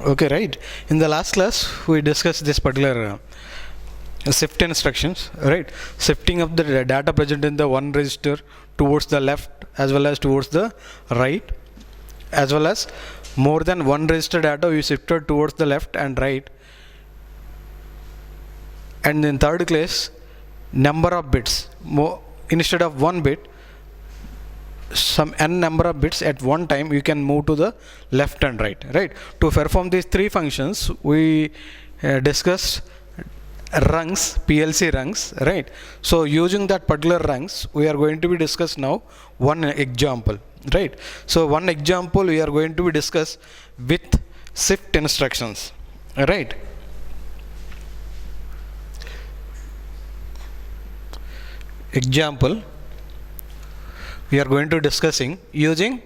Okay, right. In the last class, we discussed this particular shift instructions, right? Shifting of the data present in the one register towards the left as well as towards the right, as well as more than one register data we shifted towards the left and right. And in third class, number of bits, instead of one bit, some n number of bits at one time you can move to the left and right. To perform these three functions, we discussed rungs, PLC rungs, right? So using that particular rungs, we are going to be discuss now one example, right? So one example we are going to be discuss with shift instructions, right? Example we are going to discussing using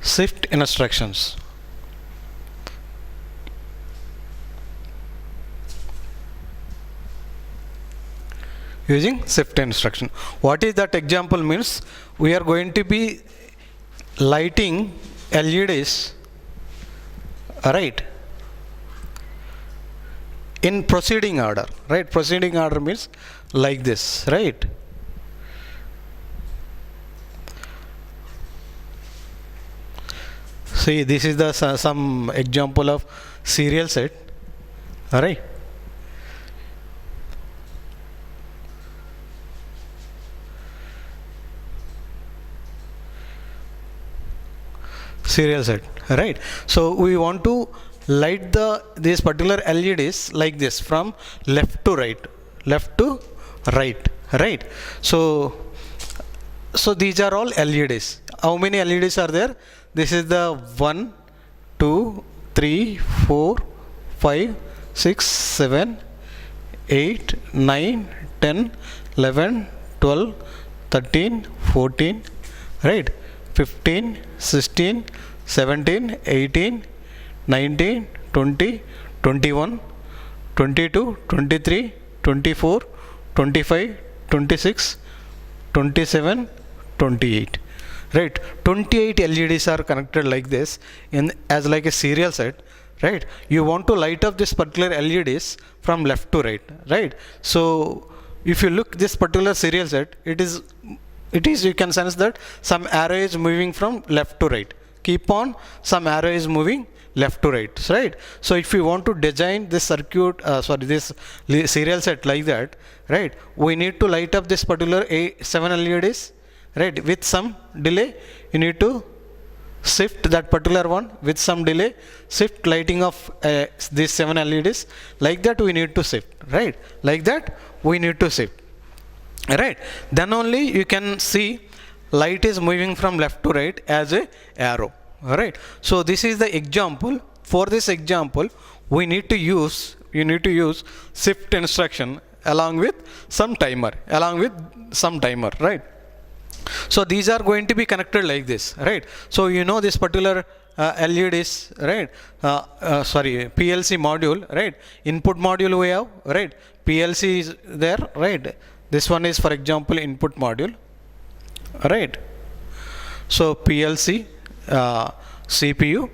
shift instructions. Using shift instruction. What is that example means? We are going to be lighting LEDs, right, in proceeding order, right? Proceeding order means like this, right? See, this is the some example of serial set, alright. Serial set, right? So we want to light this particular LEDs like this from left to right, right? So these are all LEDs. How many LEDs are there? This is the 1, 2, 3, 4, 5, 6, 7, 8, 9, 10, 11, 12, 13, 14, right? 15, 16, 17, 18, 19, 20, 21, 22, 23, 24, 25, 26, 27, 28. Right, 28 LEDs are connected like this as like a serial set, right? You want to light up this particular LEDs from left to right, right? So if you look this particular serial set, it is you can sense that some arrow is moving from left to right. Keep on, some arrow is moving left to right, right? So if you want to design this circuit, this serial set like that, right? We need to light up this particular 7 LEDs. Right, with some delay you need to shift that particular one with some delay, shift lighting of these 7 LEDs like that we need to shift, right? Like that we need to shift, right? Then only you can see light is moving from left to right as a arrow, right? So this is the example. For this example you need to use shift instruction along with some timer, right? So these are going to be connected like this, right? So you know this particular LEDs, right? PLC module, right? Input module we have, right? PLC is there, right? This one is, for example, input module, right? So PLC, CPU,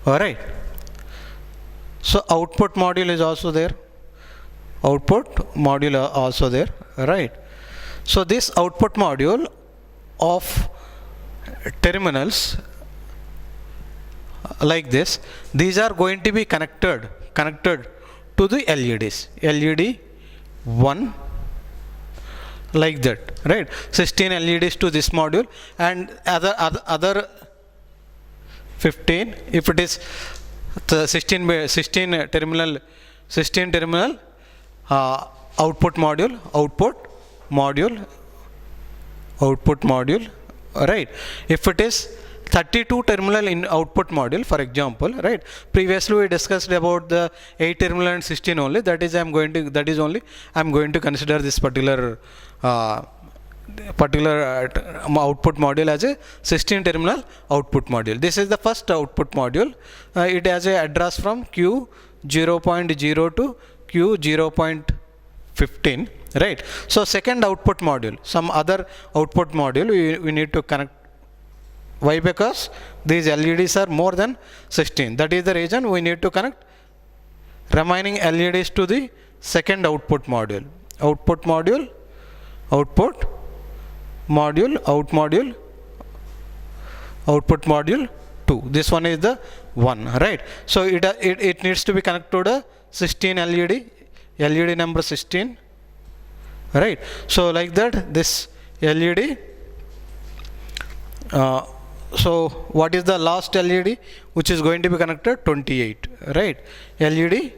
all right. So output module is also there. Right? So this output module of terminals like this, these are going to be connected to the LEDs. LED 1 like that, right? 16 LEDs to this module and other 15. If it is the 16 terminal output module, right? If it is 32 terminal in output module, for example, right? Previously we discussed about the 8 terminal and 16 only. That is I'm going to consider this particular output module as a 16 terminal output module. This is the first output module. It has a address from Q0.0 to Q0.15, right? So second output module, some other output module we need to connect Why? Because these LEDs are more than 16. That is the reason we need to connect remaining LEDs to the second output module. Output module, output module, output module 2. This one is the 1, right? So it needs to be connected to a 16 LED number 16, right? So like that, this LED. So what is the last LED which is going to be connected? 28, right? LED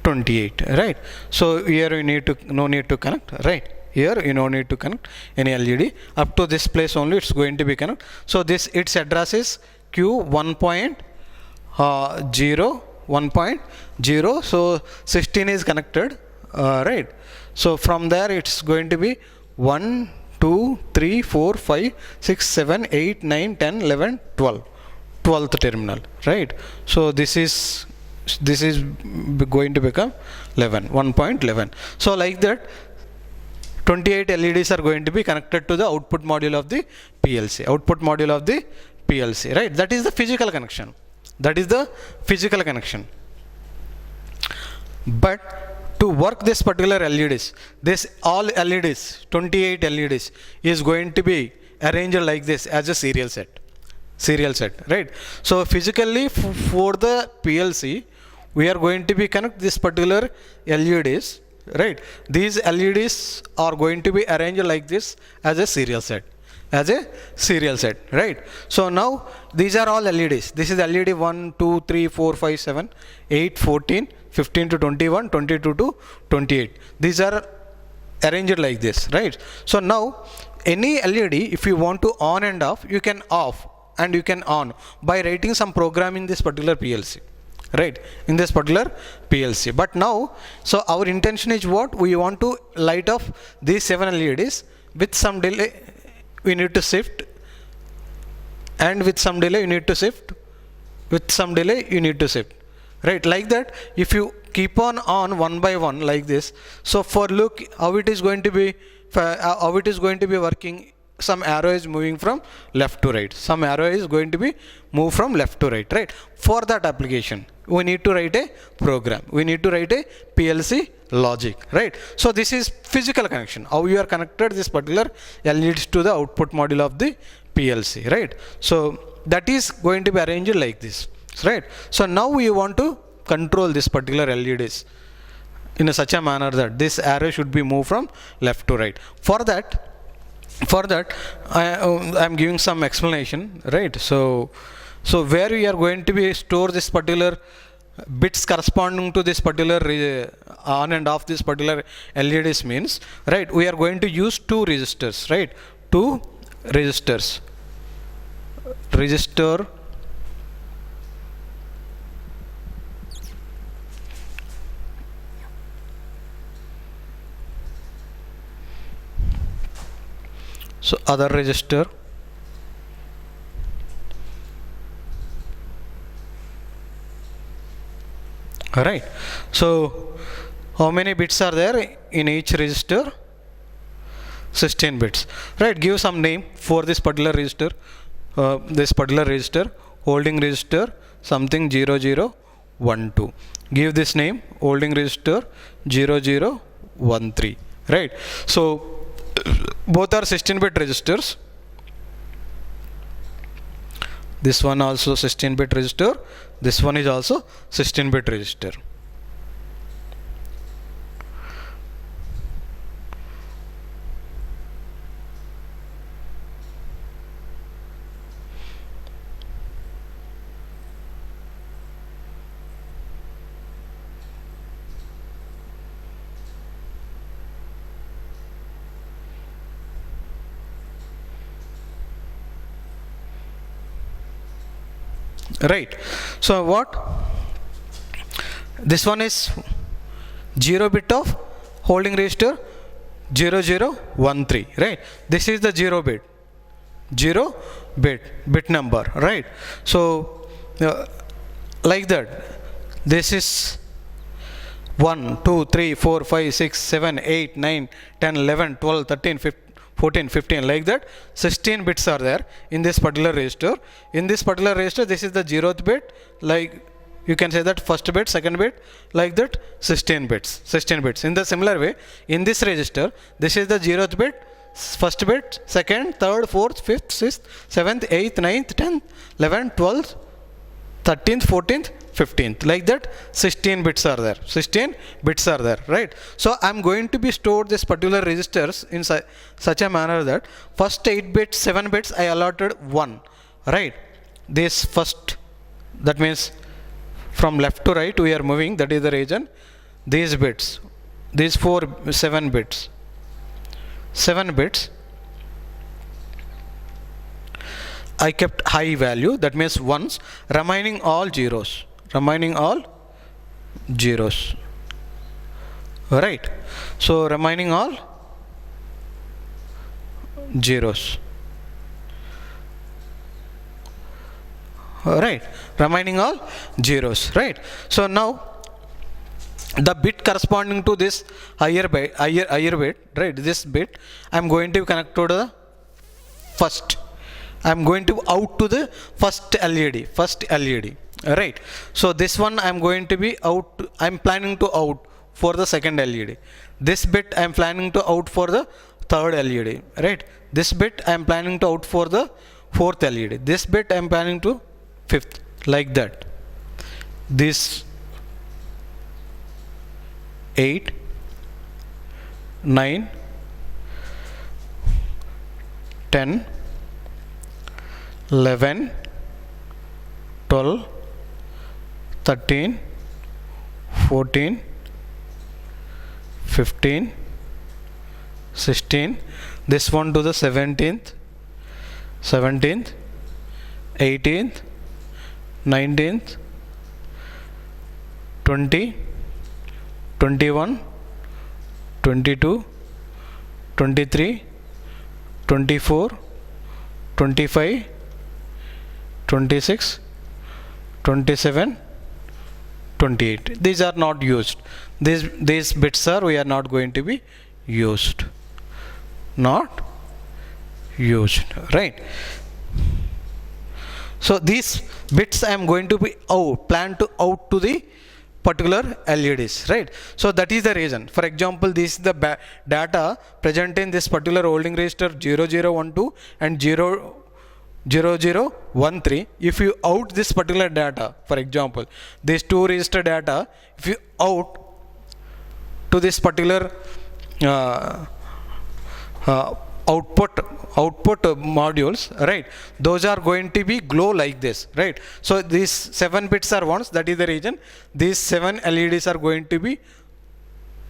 28, right? So here you need to no need to connect, right? Here you no need to connect any LED. Up to this place only it's going to be connected. So this its address is Q 1.0. So 16 is connected, right? So from there it's going to be 1, 2, 3, 4, 5, 6, 7, 8, 9, 10, 11, 12. 12th terminal, right? So this is going to become 11, 1.11. So like that, 28 LEDs are going to be connected to the output module of the PLC. Output module of the PLC, right? That is the physical connection. That is the physical connection. But to work this particular LEDs, this all LEDs, 28 LEDs is going to be arranged like this as a serial set, right? So physically for the PLC, we are going to be connect this particular LEDs, right? These LEDs are going to be arranged like this as a serial set, right? So now these are all LEDs. This is LED 1, 2, 3, 4, 5, 7, 8, 14, 15 to 21, 22 to 28. These are arranged like this, right? So now any LED, if you want to on and off, you can off and you can on by writing some program in this particular PLC, right? In this particular PLC. But now, so our intention is what? We want to light off these 7 LEDs. With some delay we need to shift, and with some delay you need to shift, right? Like that, if you keep on one by one like this, so for look how it is going to be working. Some arrow is moving from left to right, some arrow is going to be moved from left to right, right? For that application we need to write a program, we need to write a PLC logic, right? So this is physical connection, how you are connected this particular LEDs to the output module of the PLC, right? So that is going to be arranged like this, right? So now we want to control this particular LEDs in such a manner that this arrow should be moved from left to right. For that I am giving some explanation, right? So where we are going to be store this particular bits corresponding to this particular on and off this particular LEDs means, right? We are going to use 2 resistors, right? 2 resistors. Resistor so other resistor, alright. So how many bits are there in each resistor? 16 bits, right? Give some name for this particular resistor, holding resistor something 0012. Give this name holding resistor 0013, right? So both are 16-bit registers. This one also 16-bit register, this one is also 16-bit register. Right. So what? This one is 0 bit of holding register 0013, right? This is the 0 bit number, right? So like that, this is 1, 2, 3, 4, 5, 6, 7, 8, 9, 10, 11, 12, 13, 15, 14, 15, like that 16 bits are there in this particular register. In this particular register, this is the 0th bit, like you can say that first bit, second bit, like that 16 bits. In the similar way, in this register, this is the 0th bit, first bit, second, third, fourth, fifth, sixth, seventh, eighth, ninth, 10th, 11th, 12th, 13th, 14th, 15th, like that 16 bits are there, right? So I'm going to be stored this particular registers in such a manner that first 8 bits, 7 bits I allotted 1, right? This first, that means from left to right we are moving, that is the region. These bits, these 7 bits, I kept high value, that means ones, remaining all zeros, right? So remaining all zeros, right? Remaining all zeros, right? So now the bit corresponding to this higher bit, right? This bit I am going to connect to the first. I am going to out to the first LED, right? So this one I am going to be out. I am planning to out for the second LED. This bit I am planning to out for the third LED, right? This bit I am planning to out for the fourth LED. This bit I am planning to fifth, like that. This 8, 9, 10, 11, 12, 13, 14, 15, 16, this one to the 17th, 18th, 19th, 20, 21, 22, 23, 24, 25, 26, 27, 28. These are not used. These bits are, we are not going to be used. Right? So these bits I am going to be plan to out to the particular LEDs, right? So that is the reason. For example, this is the data present in this particular holding register 0012 and 0013. If you out this particular data, for example, these two register data, if you out to this particular output modules, right, those are going to be glow like this, right? So these 7 bits are ones, that is the reason these 7 LEDs are going to be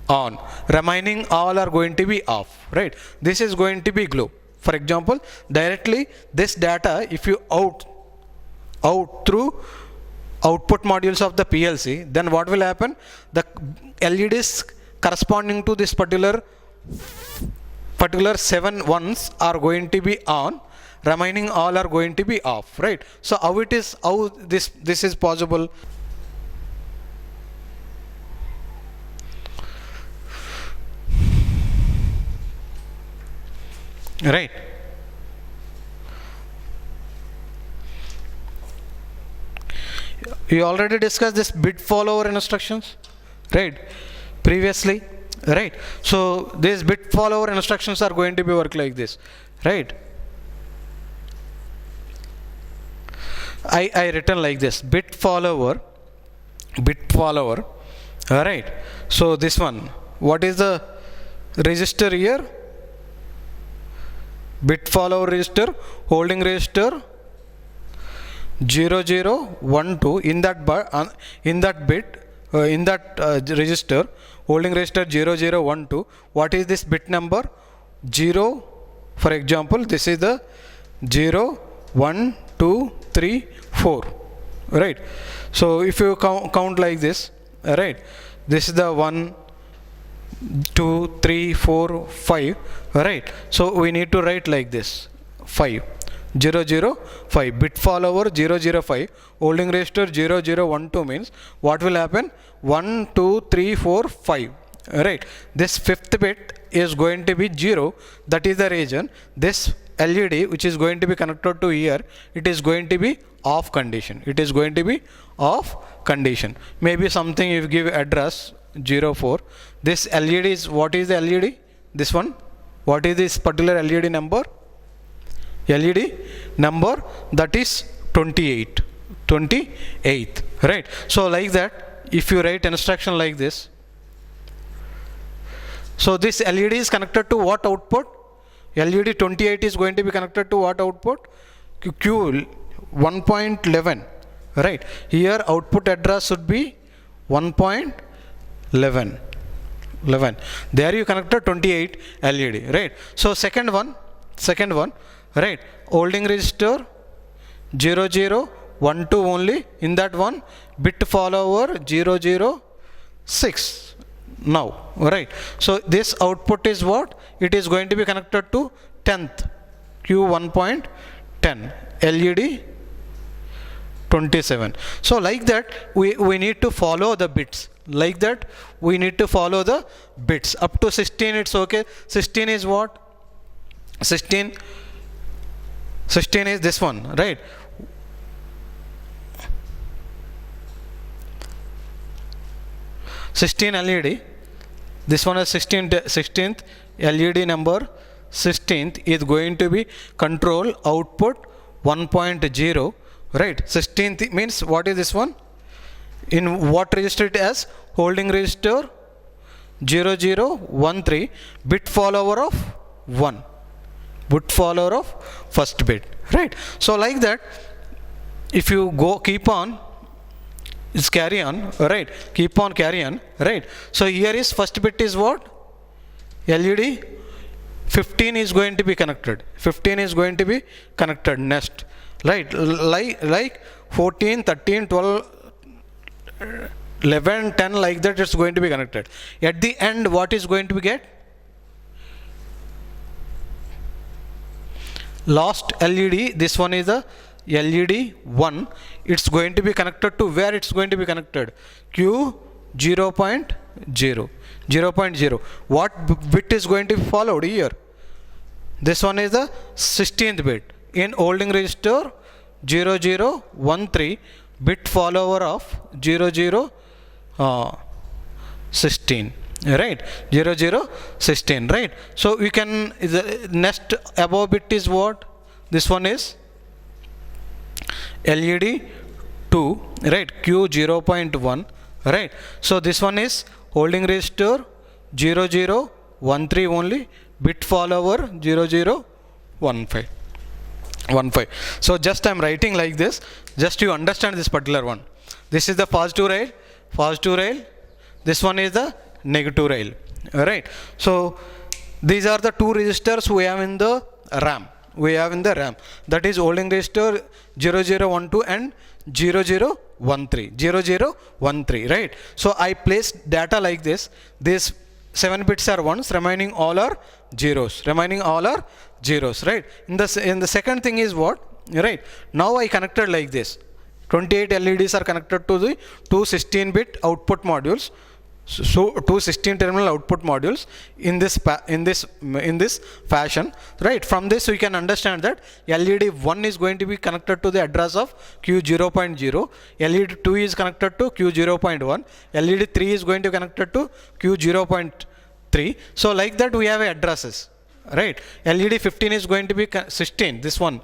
on, remaining all are going to be off, right? This is going to be glow. For example, directly this data, if you out through output modules of the PLC, then what will happen? The LEDs corresponding to this particular 7 ones are going to be on, remaining all are going to be off, right? So how this is possible? Right? You already discussed this bit follower instructions, right? Previously, right? So these bit follower instructions are going to be work like this, right? I written like this, bit follower, alright. So this one, what is the register here? Bit follower register, holding register 0012. In that register, holding register 0012, what is this bit number? 0. For example, this is the 0, 1, 2, 3, 4, right? So if you count like this, right, this is the 1, 2, 3, 4, 5, right? So we need to write like this, 5, 005, bit follower 005, holding register 0012 means what will happen? 1, 2, 3, 4, 5, right? This fifth bit is going to be 0, that is the region. This LED which is going to be connected to here, it is going to be off condition. It is going to be off condition. Maybe something if you give address 04. This LED is, what is the LED? This one. What is this particular LED number? LED number, that is 28. 28, right? So like that, if you write instruction like this, so this LED is connected to what output? LED 28 is going to be connected to what output? Q 1.11, right? Here output address should be 1.11. There you connected 28 LED, right? So second one, right? Holding register 0012 only. In that one, bit follower 006. Now, right? So this output is what? It is going to be connected to 10th Q 1.10 LED 27. So like that, we need to follow the bits. Like that, we need to follow the bits. Up to 16 it's okay. 16 is what? 16 is this one, right? LED. This one is 16th LED number. 16th is going to be control output 1.0, right? 16th means what is this one? In what register it as? Holding register 0013, bit follower of 1, bit follower of first bit, right? So like that, if you go keep on, it's carry on, right? Keep on carry on, right? So here is first bit is what? LED 15 is going to be connected. 15 is going to be connected next, right? Like 14, 13, 12, 11, 10, like that it's going to be connected. At the end, what is going to be get? Last LED, this one is the LED 1. It's going to be connected to where it's going to be connected? Q 0.0. 0.0. What bit is going to be followed here? This one is the 16th bit. In holding register 0013, bit follower of 0016, right? 0016, right? So we can, the next above bit is what? This one is LED 2, right? Q 0.1, right? So this one is holding register 0013 only, bit follower 0015. So just I am writing like this, just to understand this particular one. This is the positive rail, this one is the negative rail, right? So these are the two registers we have in the RAM. That is holding register 0012 and 0013, right? So I place data like this. These 7 bits are ones, remaining all are zeros. Right? In the second thing is what? Right? Now I connected like this. 28 LEDs are connected to the two 16-bit output modules. So two 16 terminal output modules in this fashion, right? From this we can understand that LED 1 is going to be connected to the address of Q 0.0, LED 2 is connected to Q 0.1, LED 3 is going to be connected to Q 0.3. So like that we have addresses, right? LED 15 is going to be 16, this one,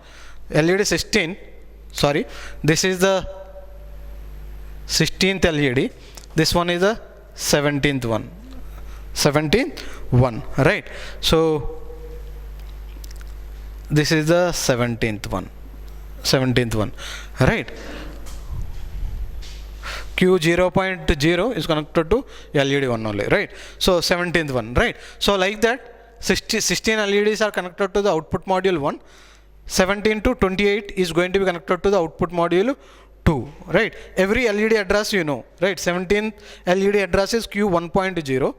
LED 16, sorry, this is the 16th LED, this one is the 17th one, right? So this is the 17th one, right? Q 0.0 is connected to LED 1 only, right? So 17th one, right? So like that 16 LEDs are connected to the output module 1, 17 to 28 is going to be connected to the output module 2, right? Every LED address you know, right? 17th LED address is Q 1.0,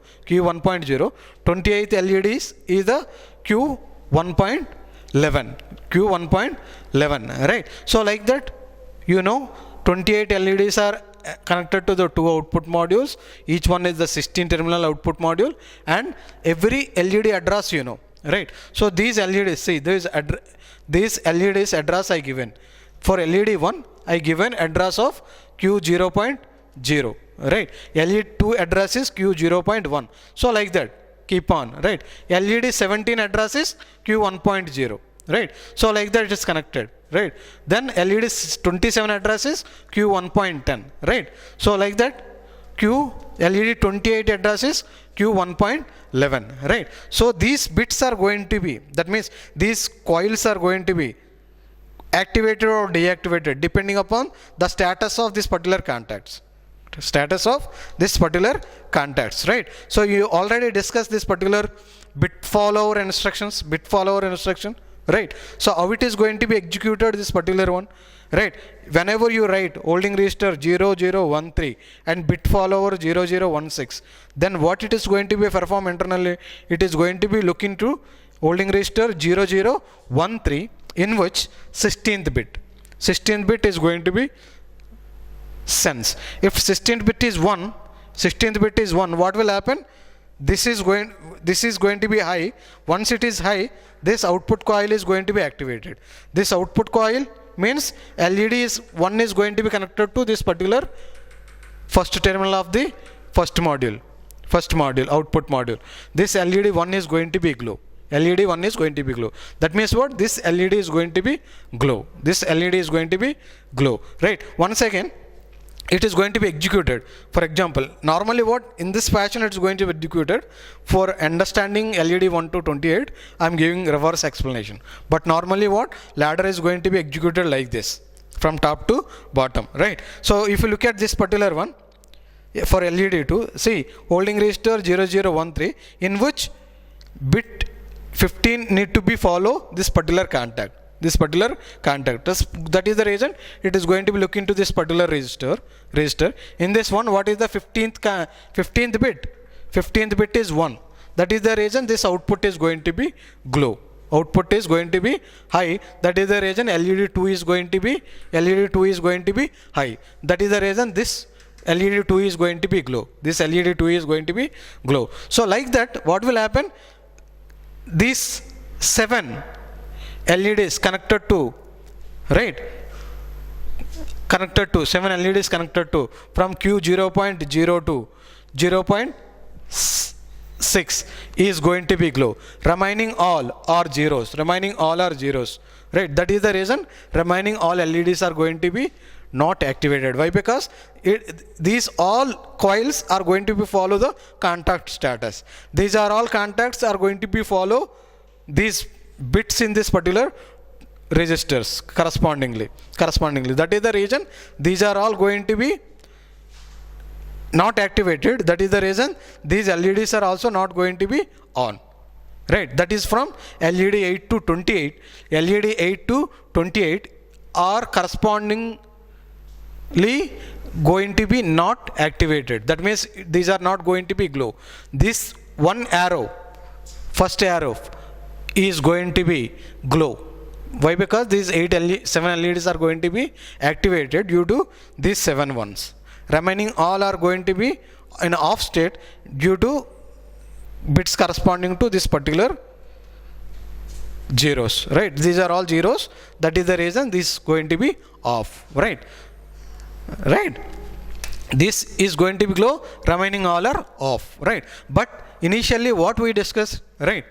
28th LED is the Q 1.11, right? So like that, you know, 28 LEDs are connected to the two output modules. Each one is the 16 terminal output module, and every LED address you know, right? So these LEDs, see these LEDs address I given. For LED 1 I given address of Q0.0, right? LED 2 address is Q0.1. So like that, keep on, right? LED 17 address is Q1.0, right? So like that it is connected, right? Then LED 27 address is Q1.10, right? So like that LED 28 address is Q1.11, right? So these bits are going to be, that means these coils are going to be activated or deactivated depending upon the status of this particular contacts. Right? So you already discussed this particular bit follower instruction, right? So how it is going to be executed, this particular one, right? Whenever you write holding register 0013 and bit follower 0016, then what it is going to be perform internally, it is going to be look into holding register 0013, in which 16th bit is going to be sense. If 16th bit is 1, what will happen? This is going to be high. Once it is high, this output coil is going to be activated. This output coil means LED is 1 is going to be connected to this particular first terminal of the first module, output module. This LED 1 is going to be glow. That means what? This LED is going to be glow. Right? Once again, it is going to be executed. For example, normally what? In this fashion it is going to be executed. For understanding LED 1 to 28, I am giving reverse explanation. But normally what? Ladder is going to be executed like this, from top to bottom, right? So if you look at this particular one, for LED 2, see, holding register 0013, in which bit 15 need to be follow this particular contact. That is the reason it is going to be look into this particular register. In this one, what is the 15th bit? 15th bit is 1. That is the reason this output is going to be glow. Output is going to be high. That is the reason LED 2 is going to be high. That is the reason this LED 2 is going to be glow. So like that, what will happen? These 7 LEDs connected to, right? 7 LEDs connected to from Q0.0 to 0.6 is going to be glow. Remaining all are zeros. Right? That is the reason remaining all LEDs are going to be not activated. Why? Because these all coils are going to be follow the contact status. These are all contacts are going to be follow these bits in this particular registers correspondingly. That is the reason these are all going to be not activated. That is the reason these LEDs are also not going to be on. Right? That is from LED 8 to 28. LED 8 to 28 are correspondingly going to be not activated. That means these are not going to be glow. This one arrow, first arrow, is going to be glow. Why? Because these 7 LEDs are going to be activated due to these 7 ones. Remaining all are going to be in off state due to bits corresponding to this particular zeros. Right? These are all zeros. That is the reason this is going to be off. Right? This is going to be glow. Remaining all are off. Right? But initially what we discussed, right?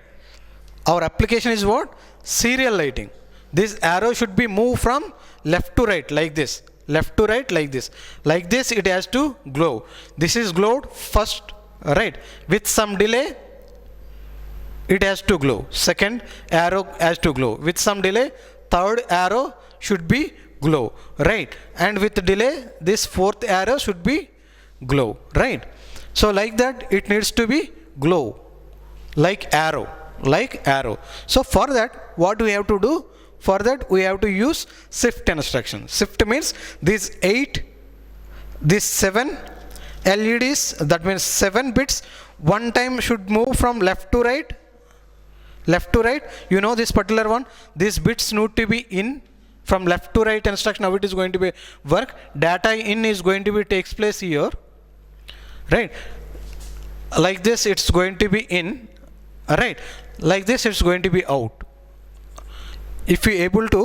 Our application is what? Serial lighting. This arrow should be moved from left to right like this. Like this it has to glow. This is glowed first, right? With some delay it has to glow. Second arrow has to glow. With some delay, third arrow should be glow, right? And with delay, this fourth arrow should be glow, right? So like that it needs to be glow like arrow. So for that, what do we have to do? For that we have to use shift instruction. Shift means these 7 LEDs, that means 7 bits, one time should move from left to right. You know this particular one, these bits need to be in from left to right instruction, how it is going to be work. Data in is going to be takes place here, right? Like this it's going to be in, right? Like this it's going to be out. If you able to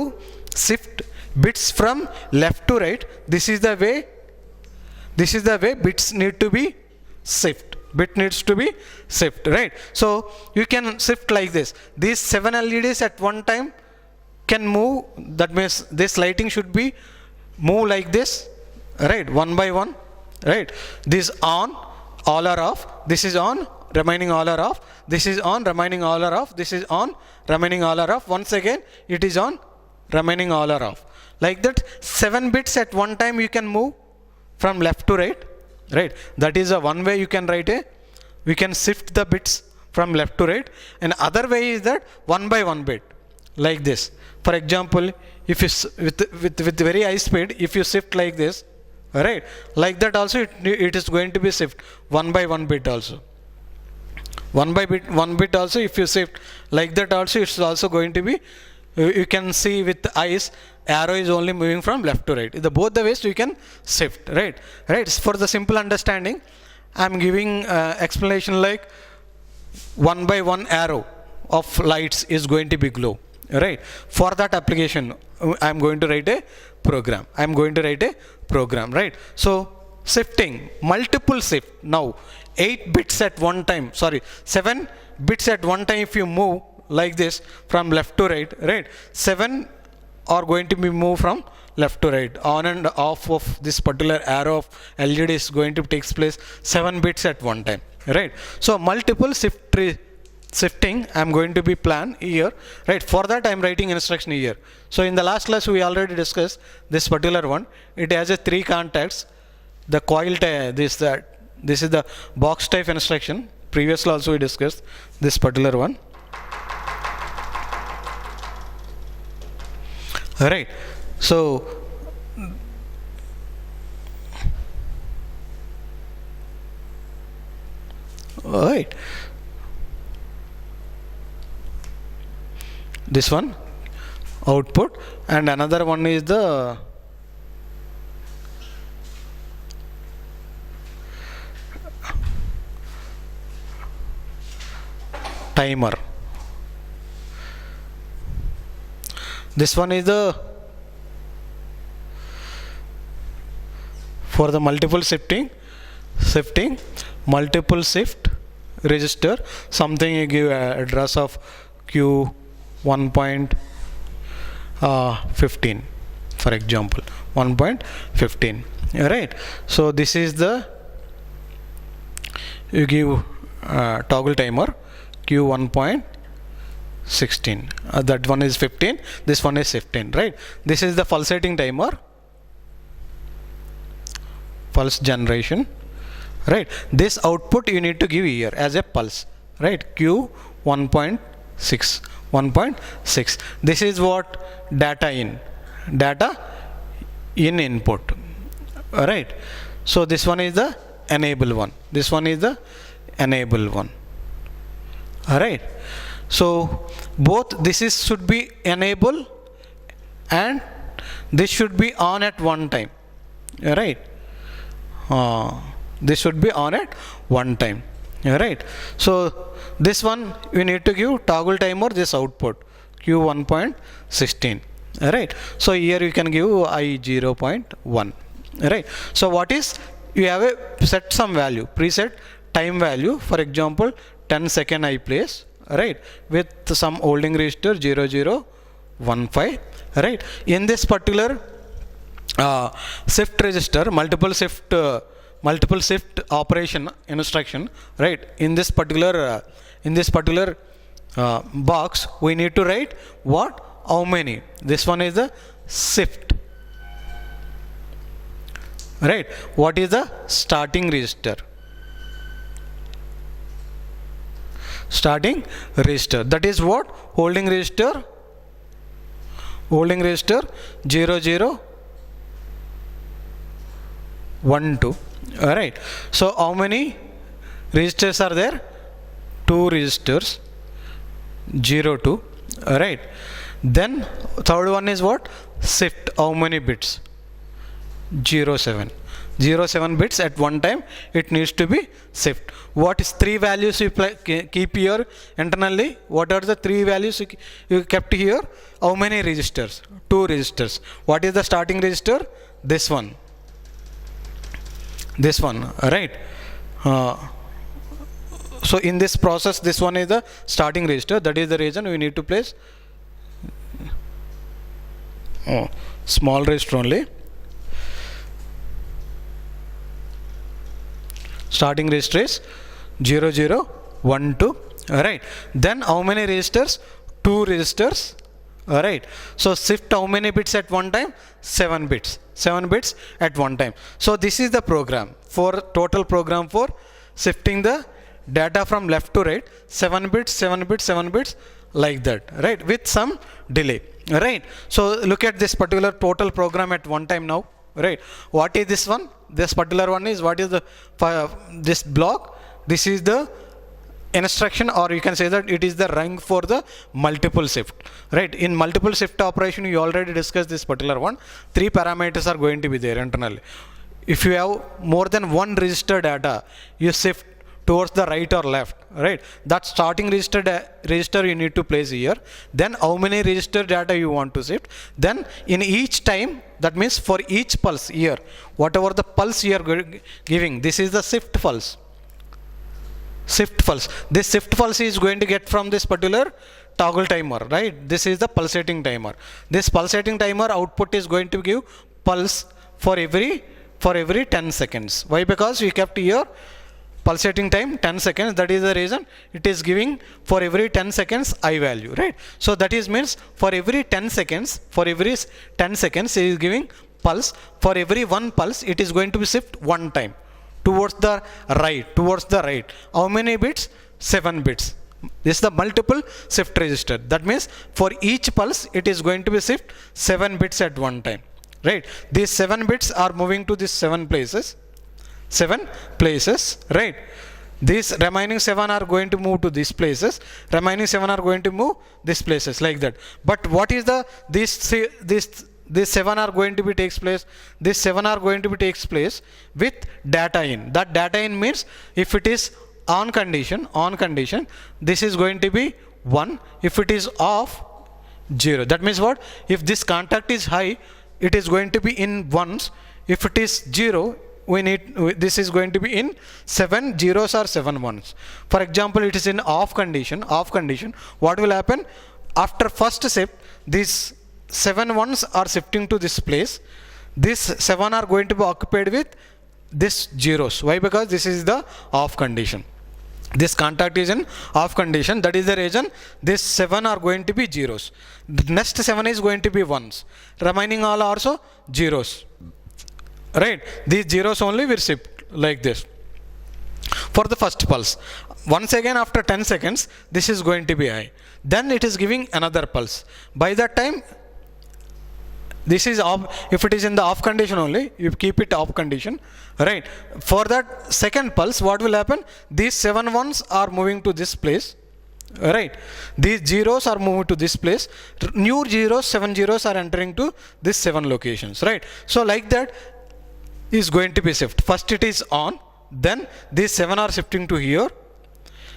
shift bits from left to right, this is the way bits need to be shift. Bit needs to be shift, right? So you can shift like this. These 7 LEDs at one time can move. That means this lighting should be move like this, right? One by one, right? This on, all are off. This is on, remaining all are off. This is on, remaining all are off. This is on, remaining all are off. Once again it is on, remaining all are off. Like that 7 bits at one time you can move from left to right, right? That is a one way you can write we can shift the bits from left to right. And other way is that one by one bit, like this. For example, if you with very high speed, if you shift like this, right, like that also it is going to be shift one by one bit also. One bit also if you shift like that also, it's also going to be, you can see with the eyes, arrow is only moving from left to right. Both the ways you can shift, right? Right. For the simple understanding, I am giving explanation like one by one arrow of lights is going to be glow, right? For that application, I am going to write a program. Right? So shifting, multiple shift. Now 8 bits at one time. Sorry, 7 bits at one time. If you move like this from left to right, right? 7 are going to be moved from left to right. On and off of this particular arrow of LED is going to take place 7 bits at one time, right? So multiple shifting I am going to be plan here, right? For that I am writing instruction here. So in the last class we already discussed this particular one. It has a 3 contacts. The coil this is the box type instruction. Previously also we discussed this particular one. Alright, so alright, this one output, and another one is the timer. This one is the for the multiple shifting, multiple shift register. Something you give address of Q 1.15, for example, 1.15. Right. So this is the, you give toggle timer Q 1.16. That one is 15, this one is 15, right? This is the pulsating timer, pulse generation, right? This output you need to give here as a pulse, right? Q 1.6. This is what data in input, right? So this one is the enable one, this one is the enable one. Alright, so both should be enable and this should be on at one time. Alright, this should be on at one time. Alright, so this one we need to give toggle timer this output Q 1.16. Alright, so here you can give I 0.1. Alright, so what is, you have a set some value, preset time value, for example 10 second I place, right, with some holding register 0015, right? In this particular shift register, multiple shift operation instruction, right? In this particular box we need to write what, how many. This one is the shift, right? What is the starting register? Starting register, that is what, holding register 0012. Alright, so how many registers are there? 2 registers, 02. Alright, then third one is what, shift how many bits? 0 7. 0 7 bits at one time it needs to be shift. What is 3 values you keep here internally? What are the 3 values you kept here? How many registers? 2 registers. What is the starting register? This one, right? So in this process, this one is the starting register. That is the reason we need to place small register only. Starting register is 0 0 1 2. Right. Then how many registers? 2 registers. Right. So shift how many bits at one time? 7 bits. 7 bits at one time. So this is the program for total program for shifting the data from left to right. 7 bits, 7 bits, 7 bits, like that. Right. With some delay. Right. So look at this particular total program at one time now. Right. What is this one? This particular one is, what is the this block? This is the instruction, or you can say that it is the rank for the multiple shift. Right. In multiple shift operation, you already discussed this particular one. 3 parameters are going to be there internally. If you have more than one register data, you shift towards the right or left, right? That starting register you need to place here. Then how many register data you want to shift. Then in each time, that means for each pulse here, whatever the pulse you are giving, this is the shift pulse. Shift pulse. This shift pulse is going to get from this particular toggle timer, right? This is the pulsating timer. This pulsating timer output is going to give pulse for every 10 seconds. Why? Because we kept here pulsating time 10 seconds. That is the reason it is giving for every 10 seconds I value, right? So that is means for every 10 seconds, it is giving pulse. For every one pulse, it is going to be shift one time towards the right. How many bits? 7 bits. This is the multiple shift register. That means for each pulse, it is going to be shift 7 bits at one time, right? These 7 bits are moving to these 7 places. 7 places, right? These remaining 7 are going to move to these places. Remaining 7 are going to move these places, like that. But what is the these 7 are going to be takes place. These 7 are going to be takes place with data in. That data in means if it is on condition, this is going to be 1. If it is off, 0. That means what? If this contact is high, it is going to be in ones. If it is 0, this is going to be in 7 zeros or 7 ones. For example, it is in off condition. What will happen? After first shift, these 7 ones are shifting to this place. These 7 are going to be occupied with this zeros. Why? Because this is the off condition. This contact is in off condition. That is the reason this 7 are going to be zeros. The next 7 is going to be ones. Remaining all are also zeros. Right, these zeros only will shift like this for the first pulse. Once again, after 10 seconds, this is going to be high. Then it is giving another pulse. By that time, this is off. If it is in the off condition only, you keep it off condition, right? For that second pulse, what will happen? These 7 ones are moving to this place, right? These zeros are moving to this place. New zeros, 7 zeros are entering to these 7 locations, right? So like that is going to be shift. First it is on, then these 7 are shifting to here.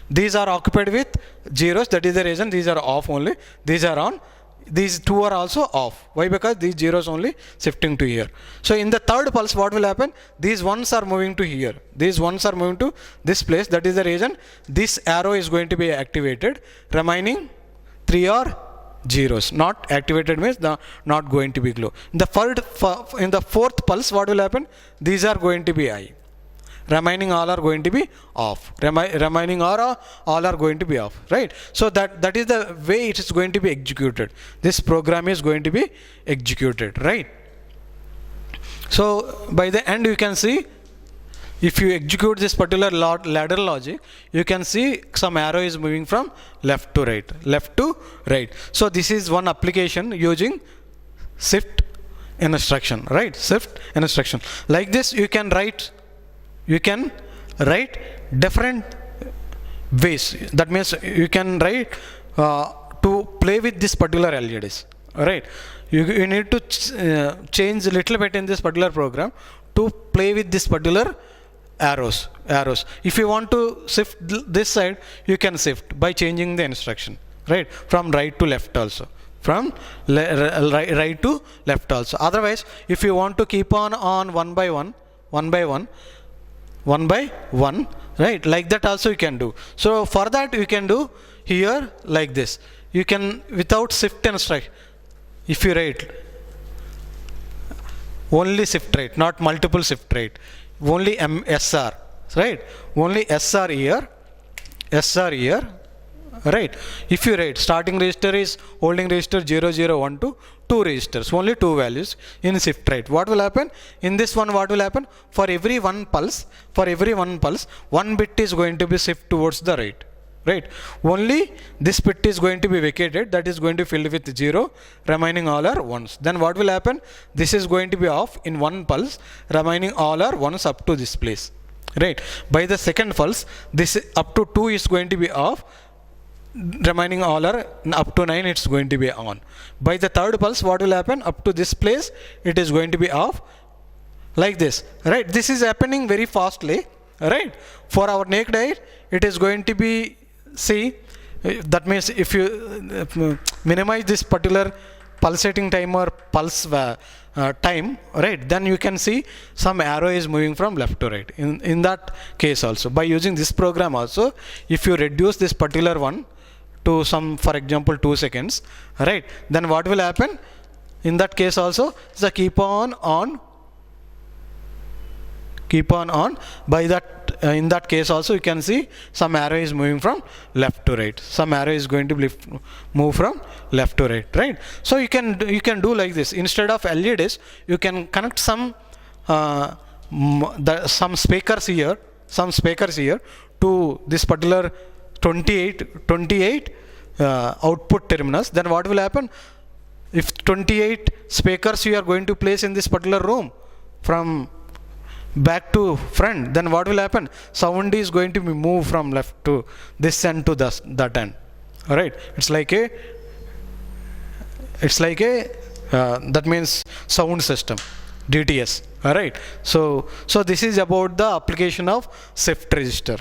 These are occupied with zeros. That is the reason these are off only. These are on. These 2 are also off. Why? Because these zeros only shifting to here. So in the third pulse, what will happen? These ones are moving to here. These ones are moving to this place. That is the reason this arrow is going to be activated. Remaining 3 are zeros. Not activated means not going to be glow. In the fourth pulse, what will happen? These are going to be high. Remaining all are going to be off. Remaining all are going to be off, right? So that is the way it is going to be executed. This program is going to be executed, right? So by the end, you can see, if you execute this particular ladder logic, you can see some arrow is moving from left to right. So this is one application using shift instruction, right? Shift instruction. Like this, you can write different ways. That means you can write to play with this particular LEDs, right? you need to change a little bit in this particular program to play with this particular arrows. If you want to shift this side, you can shift by changing the instruction, right, from right to left also, from right to left also. Otherwise, if you want to keep on one by one, right, like that also you can do. So for that you can do here like this. You can without shift instruction, if you write only shift right, not multiple shift right, only SR, right, only SR here, right. If you write starting register is holding register 0012, two registers, only two values in shift right, what will happen in this one? What will happen? For every one pulse, one bit is going to be shift towards the right, right. Only this bit is going to be vacated, that is going to be filled with 0, remaining all are ones. Then what will happen? This is going to be off in one pulse, remaining all are ones up to this place, right. By the second pulse, this up to 2 is going to be off, remaining all are up to 9, it's going to be on. By the third pulse, what will happen? Up to this place, it is going to be off, like this, right. This is happening very fastly, right. For our naked eye, it is going to be, see, that means if you minimize this particular pulsating time or pulse time, right, then you can see some arrow is moving from left to right. In that case also, by using this program also, if you reduce this particular one to some, for example, 2 seconds, right, then what will happen in that case also? So keep on by that in that case also you can see some arrow is moving from left to right, some arrow is going to move from left to right, right. So you can do like this. Instead of LEDs, you can connect some speakers here to this particular 28 output terminals. Then what will happen? If 28 speakers you are going to place in this particular room from back to front, then what will happen? Sound is going to be moved from left to this end to that end. All right, it's like a that means sound system, DTS. All right, so this is about the application of shift register.